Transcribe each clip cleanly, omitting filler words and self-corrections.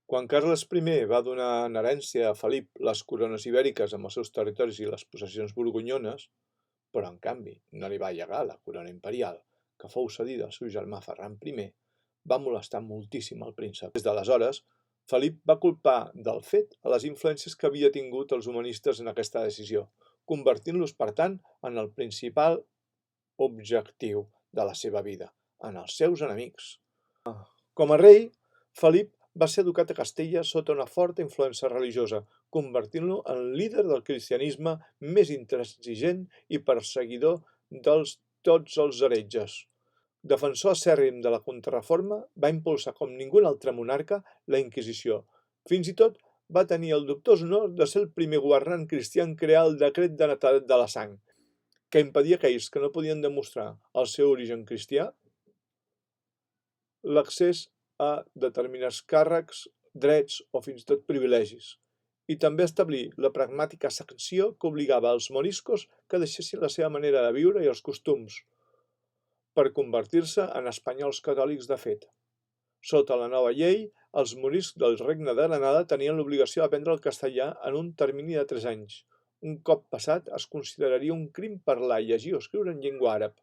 Quan Carles I va donar en herència a Felip les corones ibèriques amb els seus territoris i les possessions borgonyones, però en canvi no li va llegar la corona imperial, que fou cedida al seu germà Ferran I, va molestar moltíssim al príncep. Des d'aleshores, Felip va culpar del fet a les influències que havia tingut els humanistes en aquesta decisió, convertint-los, per tant, en el principal objectiu de la seva vida, en els seus enemics. Com a rei, Felip va ser educat a Castella sota una forta influència religiosa, convertint-lo en líder del cristianisme més intransigent i perseguidor de tots els heretges. Defensor acèrrim de la Contrareforma, va impulsar com ningú altre monarca la Inquisició. Fins i tot va tenir el dubtós honor de ser el primer governant cristià en crear el decret de netedat de la sang, que impedia a aquells que no podien demostrar el seu origen cristià l'accés a determinats càrrecs, drets o fins i tot privilegis, i també establir la pragmàtica sanció que obligava als moriscos que deixessin la seva manera de viure i els costums per convertir-se en espanyols catòlics de fet. Sota la nova llei, els moriscs del Regne de Granada tenien l'obligació d'aprendre el castellà en un termini de 3 anys. Un cop passat, es consideraria un crim parlar, llegir o escriure en llengua àrab.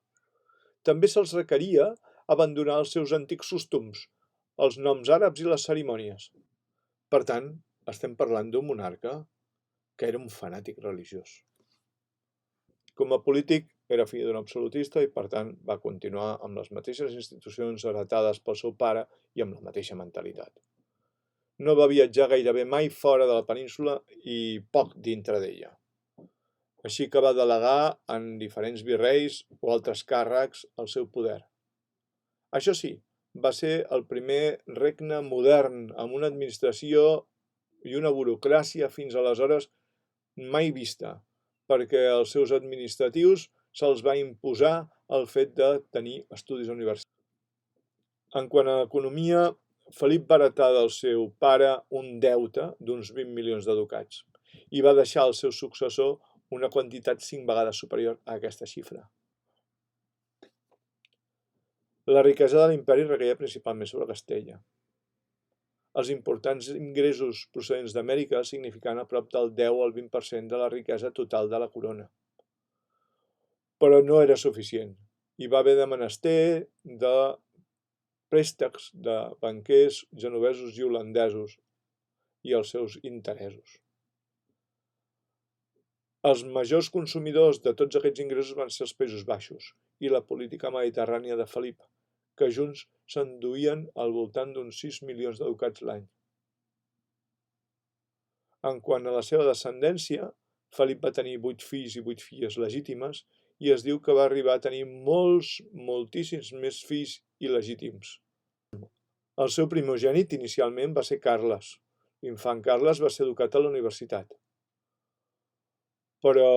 També se'ls requeria abandonar els seus antics costums, els noms àrabs i les cerimònies. Per tant, estem parlant d'un monarca que era un fanàtic religiós. Com a polític, era fill d'un absolutista i, per tant, va continuar amb les mateixes institucions heretades pel seu pare i amb la mateixa mentalitat. No va viatjar gairebé mai fora de la península i poc dintre d'ella. Així que va delegar en diferents virreis o altres càrrecs el seu poder. Això sí, va ser el primer regne modern amb una administració i una burocràcia fins aleshores mai vista, perquè als seus administratius se'ls va imposar el fet de tenir estudis universitaris. En quant a economia, Felip va heretar del seu pare un deute d'uns 20 milions de ducats i va deixar al seu successor una quantitat 5 vegades superior a aquesta xifra. La riquesa de l'imperi requeia principalment sobre Castella. Els importants ingressos procedents d'Amèrica significaven a prop del 10 al 20% de la riquesa total de la corona. Però no era suficient. Hi va haver de menester de préstecs de banquers genovesos i holandesos i els seus interessos. Els majors consumidors de tots aquests ingressos van ser els Països Baixos i la política mediterrània de Felip, que junts s'enduïen al voltant d'uns 6 milions de ducats l'any. En quant a la seva descendència, Felip va tenir 8 fills i 8 filles legítimes i es diu que va arribar a tenir moltíssims més fills il·legítims. El seu primogènit inicialment va ser Carles. L'infant Carles va ser educat a la universitat. Però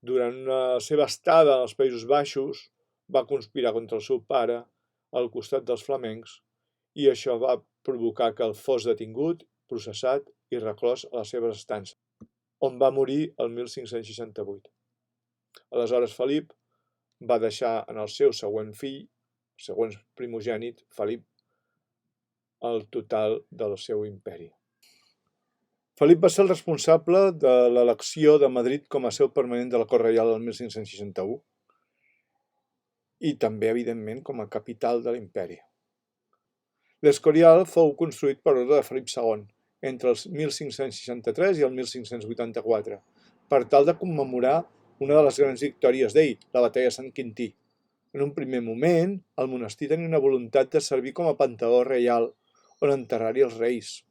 durant la seva estada als Països Baixos va conspirar contra el seu pare al costat dels flamencs i això va provocar que el fos detingut, processat i reclòs a les seves estances, on va morir el 1568. Aleshores Felip va deixar en el seu següent fill, segons primogènit, Felip, el total del seu imperi. Felip va ser el responsable de l'elecció de Madrid com a seu permanent de la cort reial el 1561 i també, evidentment, com a capital de l'imperi. L'Escorial fou construït per ordre de Felip II entre el 1563 i el 1584 per tal de commemorar una de les grans victòries d'ell, la batalla de Sant Quintí. En un primer moment, el monestir tenia una voluntat de servir com a panteó reial on enterrar-hi els reis.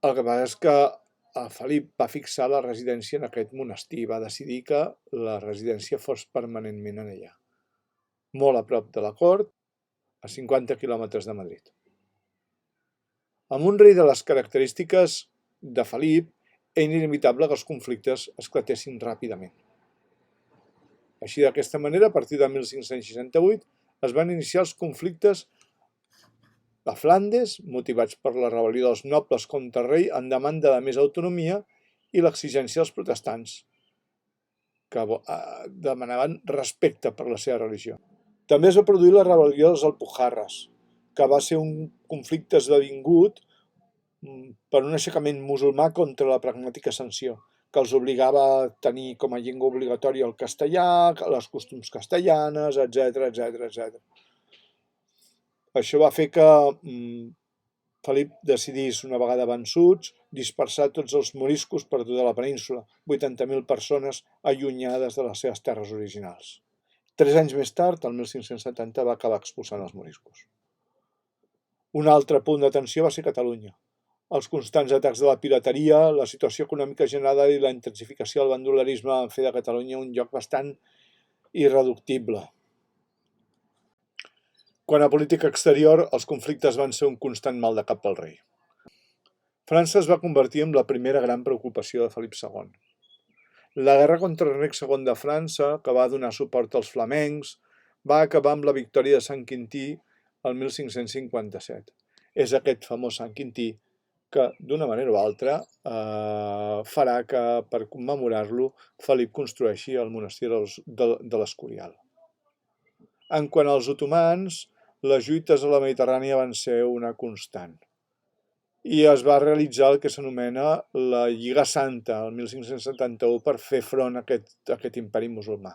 El que passa és que Felip va fixar la residència en aquest monestir, va decidir que la residència fos permanentment en allà, molt a prop de la cort, a 50 quilòmetres de Madrid. Amb un rei de les característiques de Felip, era inevitable que els conflictes esclatessin ràpidament. Així, d'aquesta manera, a partir de 1568, es van iniciar els conflictes a Flandes, motivats per la rebel·lió dels nobles contra el rei en demanda de més autonomia i l'exigència dels protestants, que demanaven respecte per la seva religió. També es va produir la rebel·lió dels Alpujarres, que va ser un conflicte esdevingut per un aixecament musulmà contra la pragmàtica sanció, que els obligava a tenir com a llengua obligatòria el castellà, les costums castellanes, etc. Això va fer que Felip decidís, una vegada vençuts, dispersar tots els moriscos per tota la península, 80.000 persones allunyades de les seves terres originals. 3 anys més tard, el 1570, va acabar expulsant els moriscos. Un altre punt d'atenció va ser Catalunya. Els constants atacs de la pirateria, la situació econòmica generada i la intensificació del bandolerisme van fer de Catalunya un lloc bastant irreductible. Quant a política exterior, els conflictes van ser un constant mal de cap pel rei. França es va convertir en la primera gran preocupació de Felip II. La guerra contra Enric II de França, que va donar suport als flamencs, va acabar amb la victòria de Sant Quintí el 1557. És aquest famós Sant Quintí que, d'una manera o altra, farà que, per commemorar-lo, Felip construeixi el monestir de l'Escorial. En quant als otomans, les lluites a la Mediterrània van ser una constant. I es va realitzar el que s'anomena la Lliga Santa, el 1571, per fer front a aquest imperi musulmà.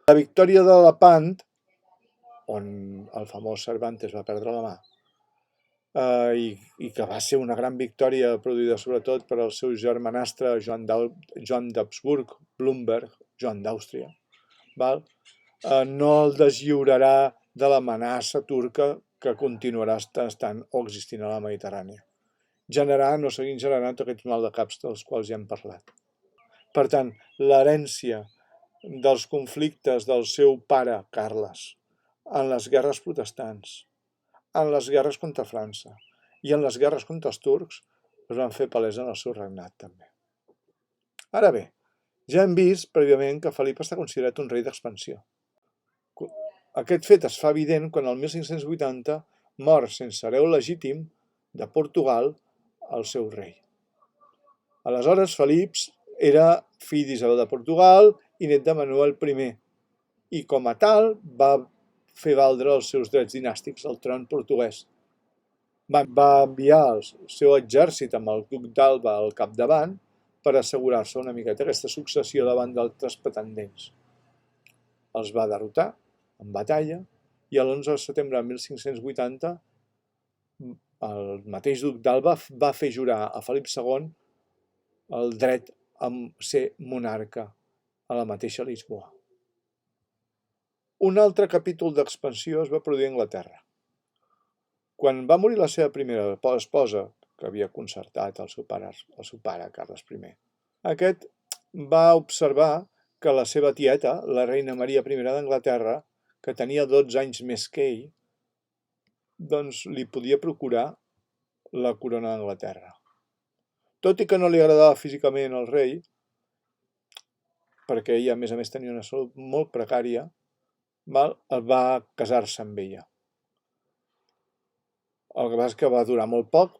La victòria de Lepant, on el famós Cervantes va perdre la mà, i que va ser una gran victòria produïda sobretot per el seu germanastre Joan d'Habsburg, Blumberg, Joan d'Àustria, no el deslliurarà de l'amenaça turca que continuarà estant o existint a la Mediterrània, generant o seguint generant aquests maldecaps dels quals ja hem parlat. Per tant, l'herència dels conflictes del seu pare, Carles, en les guerres protestants, en les guerres contra França i en les guerres contra els turcs es van fer palès en el seu regnat també. Ara bé, ja hem vist prèviament que Felip està considerat un rei d'expansió. Aquest fet es fa evident quan el 1580 mor sense hereu legítim de Portugal el seu rei. Aleshores, Felip era fill d'Isabel de Portugal i net de Manuel I, i com a tal va fer valdre els seus drets dinàstics al tron portuguès. Va enviar el seu exèrcit amb el duc d'Alba al capdavant per assegurar-se una miqueta aquesta successió davant d'altres pretendents. Els va derrotar en batalla i l'11 de setembre de 1580 el mateix duc d'Alba va fer jurar a Felip II el dret a ser monarca a la mateixa Lisboa. Un altre capítol d'expansió es va produir a Anglaterra. Quan va morir la seva primera esposa, que havia concertat el seu pare, Carles I, aquest va observar que la seva tieta, la reina Maria I d'Anglaterra, que tenia 12 anys més que ell, doncs li podia procurar la corona d'Anglaterra. Tot i que no li agradava físicament al rei, perquè ella a més tenia una salut molt precària, va casar-se amb ella. El que passa és que va durar molt poc,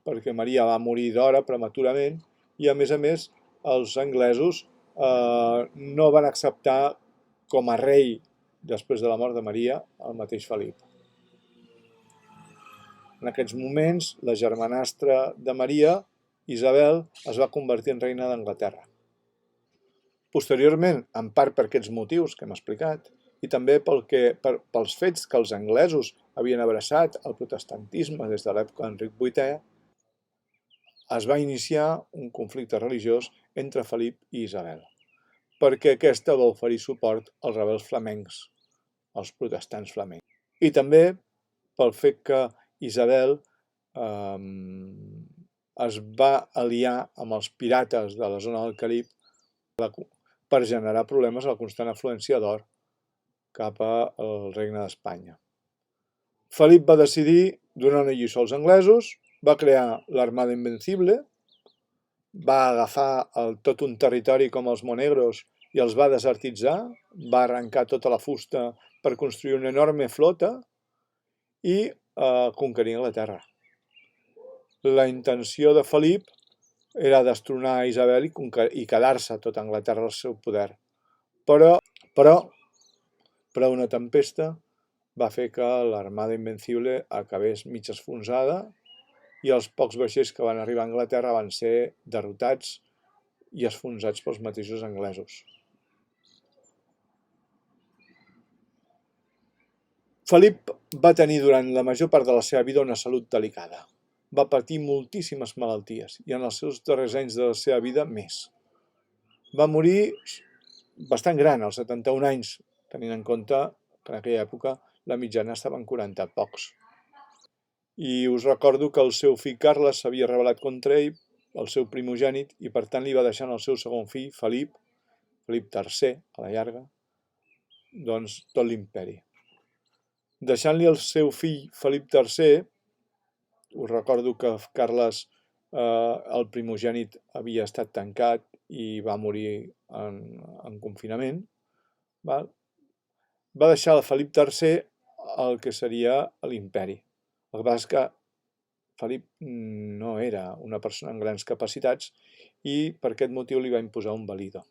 perquè Maria va morir d'hora prematurament, i a més els anglesos no van acceptar com a rei, després de la mort de Maria, el mateix Felip. En aquests moments, la germanastra de Maria, Isabel, es va convertir en reina d'Anglaterra. Posteriorment, en part per aquests motius que hem explicat, i també pels fets que els anglesos havien abraçat el protestantisme des de l'època d'Enric VIII, es va iniciar un conflicte religiós entre Felip i Isabel, perquè aquesta va oferir suport als rebels flamencs, als protestants flamencs. I també pel fet que Isabel es va aliar amb els pirates de la zona del Carib per generar problemes a la constant afluència d'or cap al regne d'Espanya. Felip va decidir donar una lliçó als anglesos, va crear l'Armada Invencible, va agafar tot un territori com els Monegros i els va desertitzar, va arrencar tota la fusta per construir una enorme flota i conquerir Anglaterra. La intenció de Felip era destronar Isabel i quedar-se tota Anglaterra al seu poder. Però una tempesta va fer que l'Armada Invencible acabés mig esfonsada i els pocs vaixells que van arribar a Anglaterra van ser derrotats i esfonsats pels mateixos anglesos. Felip va tenir durant la major part de la seva vida una salut delicada. Va patir moltíssimes malalties i en els seus darrers anys de la seva vida més. Va morir bastant gran, als 71 anys, tenint en compte que en aquella època la mitjana estava en 40 pocs. I us recordo que el seu fill Carles s'havia rebel·lat contra ell, el seu primogènit, i per tant li va deixar al seu segon fill, Felip III, a la llarga, doncs tot l'imperi. Deixant-li el seu fill Felip III, us recordo que Carles, el primogènit, havia estat tancat i va morir en confinament, val? Va deixar a Felip III el que seria l'imperi. El que passa és que Felip no era una persona amb grans capacitats i per aquest motiu li va imposar un validor.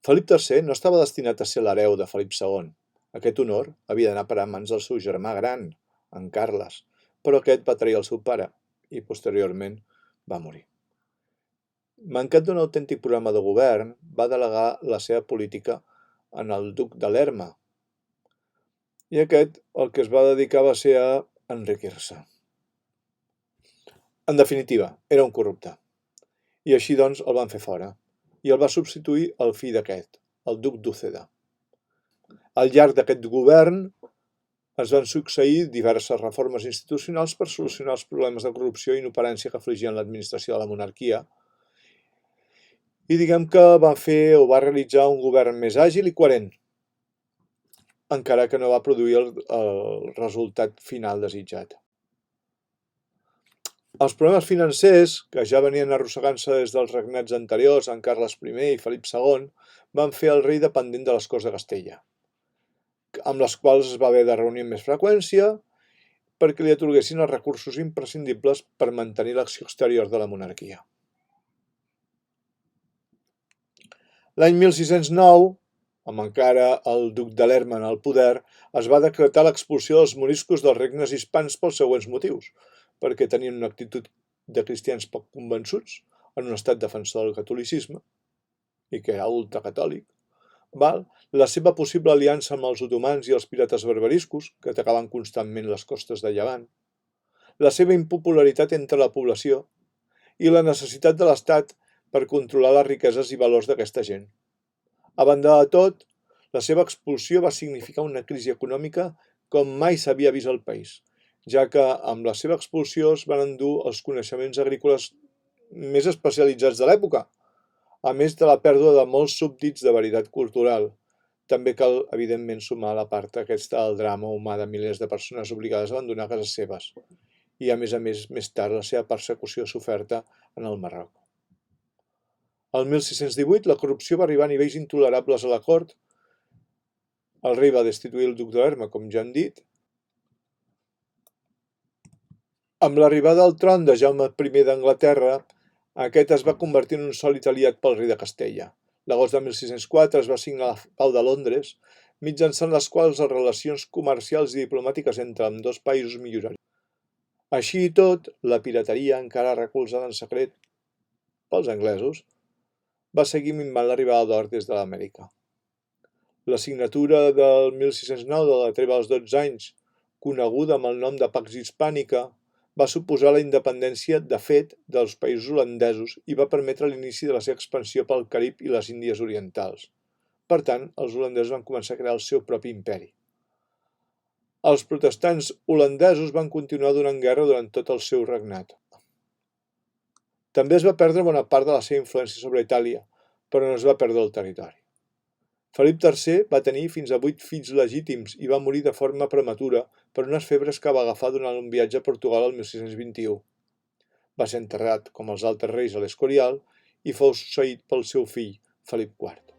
Felip III no estava destinat a ser l'hereu de Felip II. Aquest honor havia d'anar a parar a mans del seu germà gran, en Carles, però aquest va trair el seu pare i posteriorment va morir. Mancat d'un autèntic programa de govern, va delegar la seva política en el duc de Lerma, i aquest el que es va dedicar va ser a enriquir-se. En definitiva, era un corrupte, i així doncs el van fer fora, i el va substituir el fill d'aquest, el duc d'Úceda. Al llarg d'aquest govern es van succeir diverses reformes institucionals per solucionar els problemes de corrupció i inoperància que afligien l'administració de la monarquia, i diguem que va realitzar un govern més àgil i coherent, encara que no va produir el resultat final desitjat. Els problemes financers, que ja venien arrossegant-se des dels regnats anteriors, en Carles I i Felip II, van fer el rei dependent de les Corts de Castella, amb les quals es va haver de reunir amb més freqüència perquè li atorguessin els recursos imprescindibles per mantenir l'acció exterior de la monarquia. L'any 1609, amb encara el duc de Lerma en el poder, es va decretar l'expulsió dels moriscos dels regnes hispans pels següents motius: perquè tenien una actitud de cristians poc convençuts, en un estat defensor del catolicisme, i que era ultracatòlic, la seva possible aliança amb els otomans i els pirates barbariscos, que atacaven constantment les costes de Llevant, la seva impopularitat entre la població i la necessitat de l'Estat per controlar les riqueses i valors d'aquesta gent. A banda de tot, la seva expulsió va significar una crisi econòmica com mai s'havia vist al país, ja que amb la seva expulsió es van endur els coneixements agrícoles més especialitzats de l'època, a més de la pèrdua de molts súbdits de veritat cultural. També cal, evidentment, sumar la part aquesta del drama humà de milers de persones obligades a abandonar cases seves i, a més, més tard, la seva persecució soferta en el Marroc. El 1618 la corrupció va arribar a nivells intolerables a la cort. El rei va destituir el duc de Lerma, com ja hem dit. Amb l'arribada al tron de Jaume I d'Anglaterra, aquest es va convertir en un sòlid aliat pel rei de Castella. L'agost de 1604 es va signar la Pau de Londres, mitjançant les quals les relacions comercials i diplomàtiques entre ambdós països millorarien. Així i tot, la pirateria, encara recolzada en secret pels anglesos, va seguir minvant l'arribada d'or des de l'Amèrica. La signatura del 1609 de la treva dels 12 anys, coneguda amb el nom de Pax Hispànica, va suposar la independència de fet dels països holandesos i va permetre l'inici de la seva expansió pel Carib i les Índies Orientals. Per tant, els holandesos van començar a crear el seu propi imperi. Els protestants holandesos van continuar donant guerra durant tot el seu regnat. També es va perdre bona part de la seva influència sobre Itàlia, però no es va perdre el territori. Felip III va tenir fins a 8 fills legítims i va morir de forma prematura per unes febres que va agafar durant un viatge a Portugal el 1621. Va ser enterrat, com els altres reis, a l'Escorial i fou succeït pel seu fill, Felip IV.